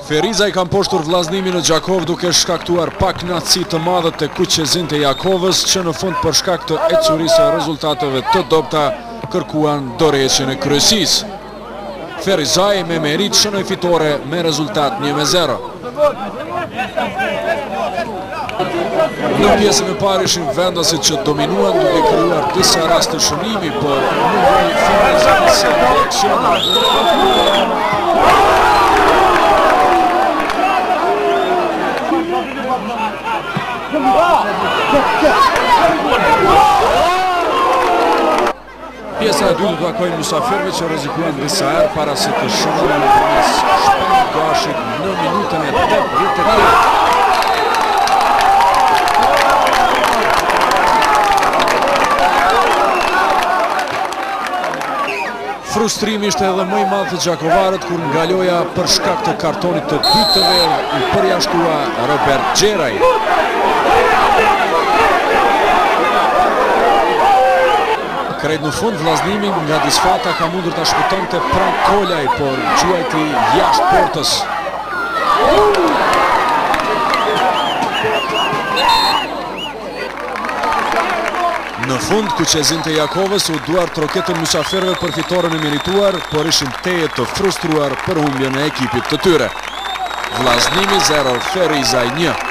Feriza i kam poshtur vllaznimin në Gjakov duke shkaktuar pak knatësi të madhe të kuqezin të Jakovës që në fund për shkak të ecurisë e rezultateve të dobta kërkuan dorëheqjen e kryesisë. Ferizaj me merit shënoi fitore me rezultat 1-0. Në pjesën e parë ishin vendasit që dominuan duke krijuar disa raste shënimi, por mundoi finalizimi e reaksionit. Pjesa e dytë do takojnë mysafirëve që rrezikuan disa herë para se të shënohen nëpërmes shpend gashit në minutën e 83. Frustrimi ishte edhe më i madh të gjakovarët kur nga loja për shkak të kartonit të dytë të verdh u përjashtua Robert Gjeraj. Krejt në fund vllaznimin nga disfata ka mundur ta shpëtonte pranë Kolaj, por quajti jashtë portës. Në fund kuqezin të Jakovës u duart roketën mysafirëve për fitoren e merituar, por ishin teje të frustruar për humbjen e ekipit të tyre. Vllaznimi 0, Ferizaj 1.